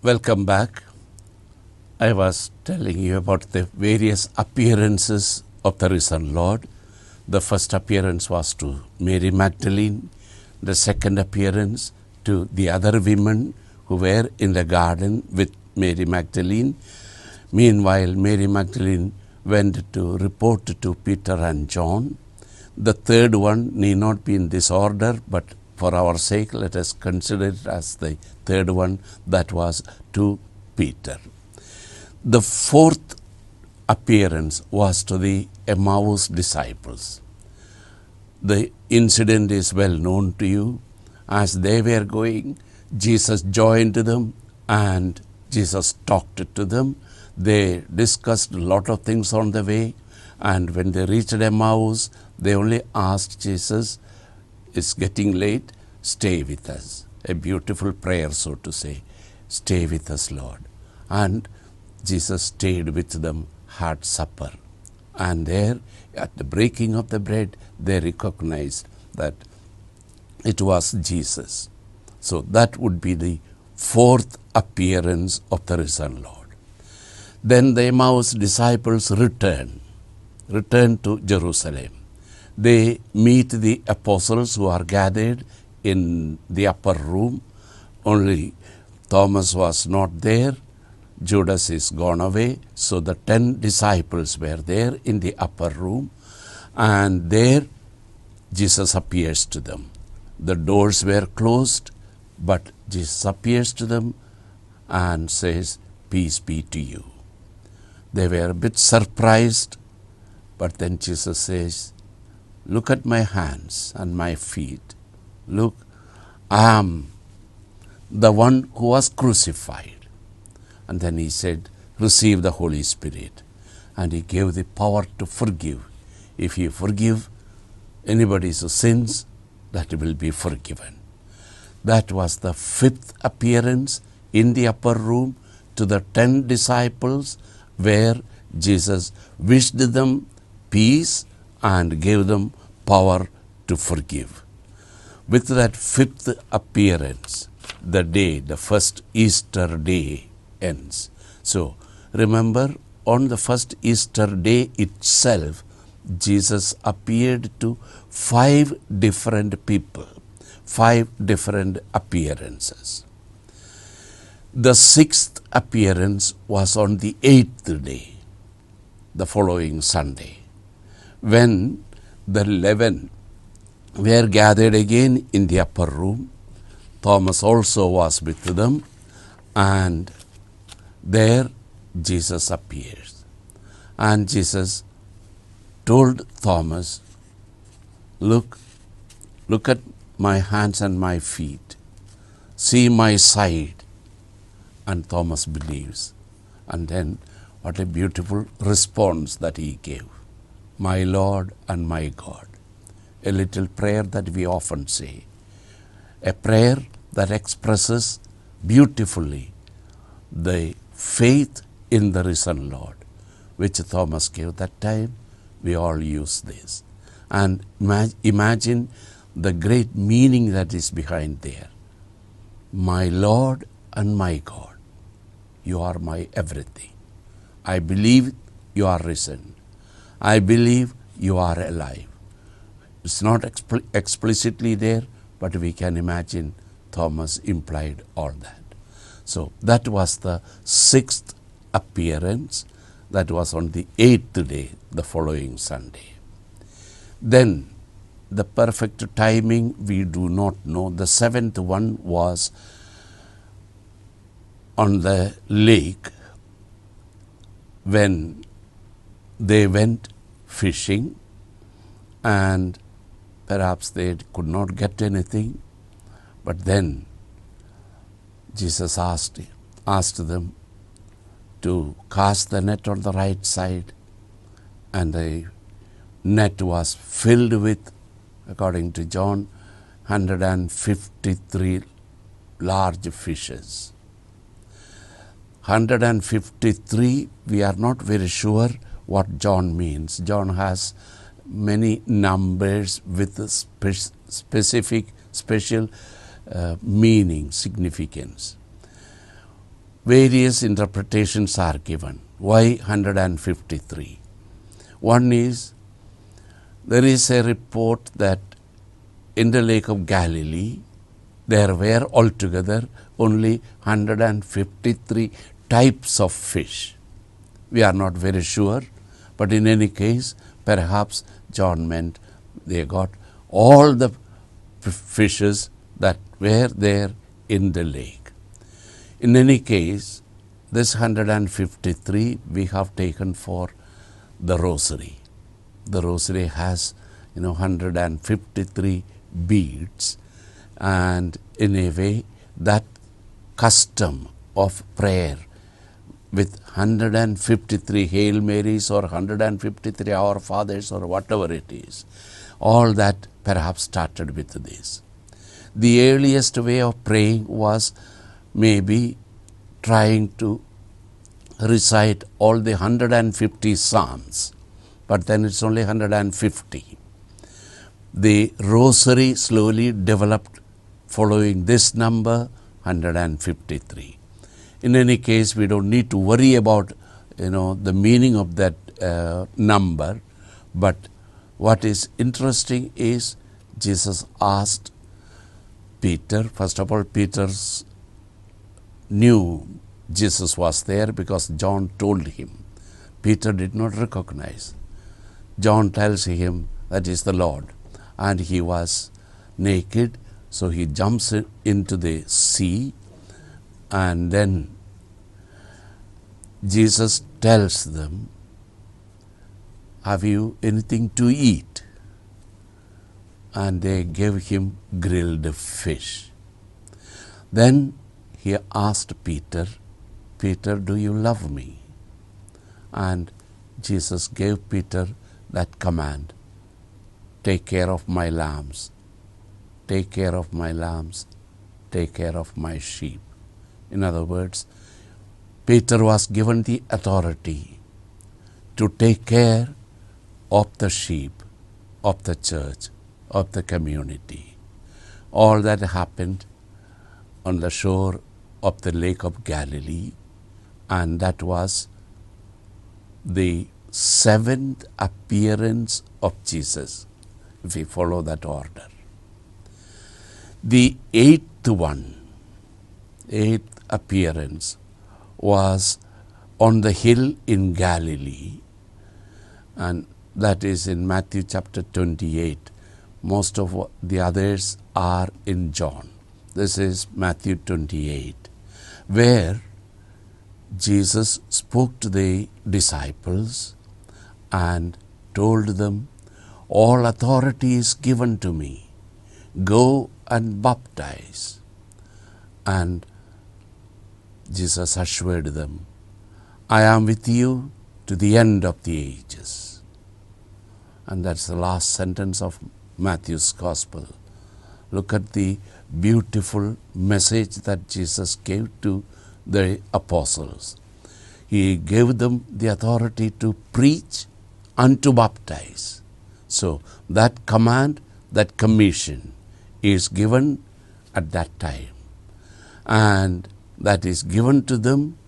Welcome back. I was telling you about the various appearances of the risen Lord. The first appearance was to Mary Magdalene, the second appearance to the other women who were in the garden with Mary Magdalene. Meanwhile, Mary Magdalene went to report to Peter and John. The third one need not be in this order, but for our sake, let us consider it as the third one, that was to Peter. The fourth appearance was to the Emmaus disciples. The incident is well known to you. As they were going, Jesus joined them and Jesus talked to them. They discussed a lot of things on the way, and when they reached Emmaus, they only asked Jesus, "It's getting late, stay with us." A beautiful prayer, so to say. Stay with us, Lord. And Jesus stayed with them, had supper. And there, at the breaking of the bread, they recognized that it was Jesus. So that would be the fourth appearance of the risen Lord. Then the Emmaus disciples return to Jerusalem. They meet the apostles who are gathered in the upper room. Only Thomas was not there. Judas is gone away. So the 10 disciples were there in the upper room. And there Jesus appears to them. The doors were closed, but Jesus appears to them and says, "Peace be to you." They were a bit surprised, but then Jesus says, "Look at my hands and my feet. Look, I am the one who was crucified." And then he said, "Receive the Holy Spirit." And he gave the power to forgive. If you forgive anybody's sins, that will be forgiven. That was the fifth appearance in the upper room to the 10 disciples, where Jesus wished them peace and gave them power to forgive. With that fifth appearance, the first Easter day ends. So remember, on the first Easter day itself, Jesus appeared to 5 different people, 5 different appearances. The 6th appearance was on the 8th day, the following Sunday, when the 11 were gathered again in the upper room. Thomas also was with them, and there Jesus appears. And Jesus told Thomas, look at my hands and my feet. See my side." And Thomas believes. And then what a beautiful response that he gave. "My Lord and my God." A little prayer that we often say. A prayer that expresses beautifully the faith in the risen Lord, which Thomas gave that time. We all use this. And imagine the great meaning that is behind there. "My Lord and my God. You are my everything. I believe you are risen. I believe you are alive." It's not explicitly there, but we can imagine Thomas implied all that. So that was the 6th appearance. That was on the 8th day, the following Sunday. Then the perfect timing we do not know. The 7th one was on the lake when they went fishing, and perhaps they could not get anything, but then Jesus asked them to cast the net on the right side, and the net was filled with, according to John, 153 large fishes. 153, we are not very sure what John means. John has many numbers with a special meaning, significance. various interpretations are given. Why 153? One is, there is a report that in the Lake of Galilee, there were altogether only 153 types of fish. We are not very sure, but in any case, perhaps John meant they got all the fishes that were there in the lake. In any case, this 153 we have taken for the rosary. The rosary has 153 beads, and in a way that custom of prayer with 153 Hail Marys or 153 Our Fathers or whatever it is, all that perhaps started with this. The earliest way of praying was maybe trying to recite all the 150 psalms, but then it's only 150. The rosary slowly developed following this number, 153. In any case, we don't need to worry about the meaning of that number, but what is interesting is Jesus asked Peter. First of all, Peter knew Jesus was there because John told him. Peter did not recognize. John tells him that is the Lord, and he was naked, so he jumps into the sea, and then Jesus tells them, have you anything to eat? And they gave him grilled fish. Then he asked Peter, Peter, do you love me? And Jesus gave Peter that command, take care of my lambs, take care of my lambs, take care of my sheep. In other words, Peter was given the authority to take care of the sheep, of the church, of the community. All that happened on the shore of the Lake of Galilee, and that was the seventh appearance of Jesus, if we follow that order. The eighth appearance was on the hill in Galilee, and that is in Matthew chapter 28. Most of the others are in John. This is Matthew 28, where Jesus spoke to the disciples and told them, all authority is given to me. Go and baptize. And Jesus assured them, I am with you to the end of the ages. And that's the last sentence of Matthew's Gospel. Look at the beautiful message that Jesus gave to the apostles. He gave them the authority to preach and to baptize. So that command, that commission is given at that time. And that is given to them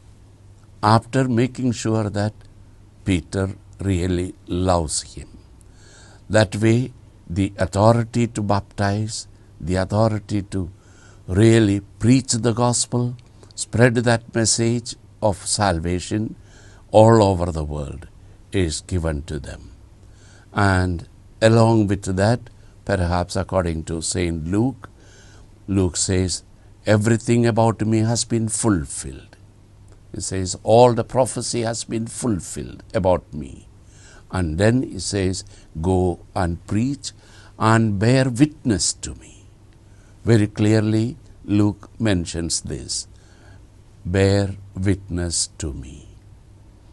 after making sure that Peter really loves him. That way, the authority to baptize, the authority to really preach the gospel, spread that message of salvation all over the world is given to them. And along with that, perhaps according to St. Luke, Luke says, everything about me has been fulfilled. He says, all the prophecy has been fulfilled about me. And then he says, go and preach and bear witness to me. Very clearly, Luke mentions this. Bear witness to me.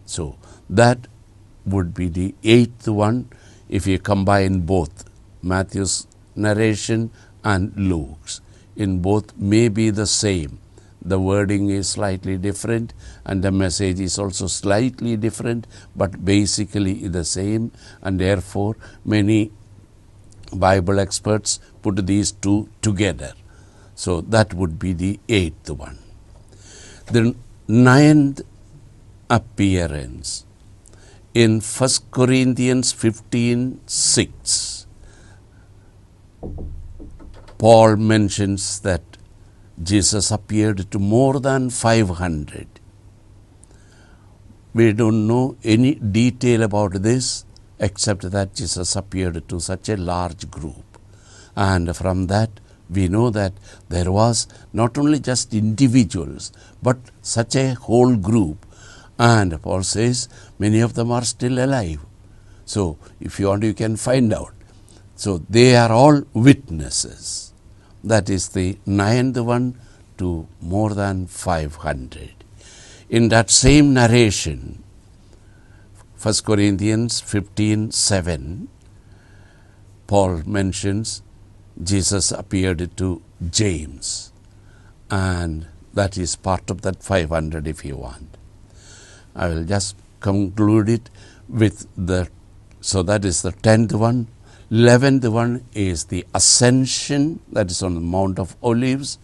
So that would be the eighth one if you combine both Matthew's narration and Luke's. In both may be the same. The wording is slightly different and the message is also slightly different, but basically the same, and therefore many Bible experts put these two together. So that would be the eighth one. The ninth appearance. In 1 Corinthians 15:6, Paul mentions that Jesus appeared to more than 500. We don't know any detail about this except that Jesus appeared to such a large group. And from that we know that there was not only just individuals but such a whole group. And Paul says many of them are still alive. So if you want, you can find out. So they are all witnesses. That is the ninth one, to more than 500. In that same narration, 1 Corinthians 15:7, Paul mentions Jesus appeared to James, and that is part of that 500 if you want. I will just conclude it with so that is the 10th one. 11th one is the ascension, that is on the Mount of Olives,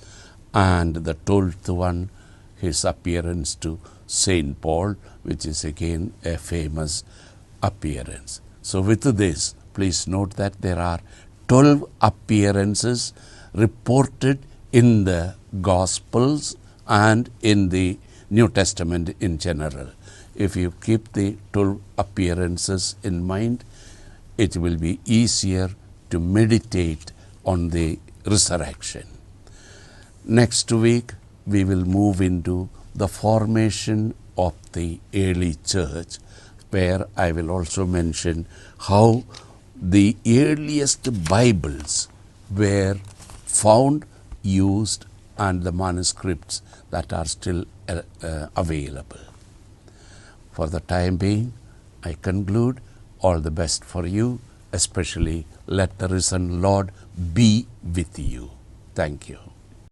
and the 12th one, his appearance to Saint Paul, which is again a famous appearance. So with this, please note that there are 12 appearances reported in the Gospels and in the New Testament in general. If you keep the 12 appearances in mind, it will be easier to meditate on the resurrection. Next week, we will move into the formation of the early church, where I will also mention how the earliest Bibles were found, used, and the manuscripts that are still available. For the time being, I conclude. All the best for you, especially let the risen Lord be with you. Thank you.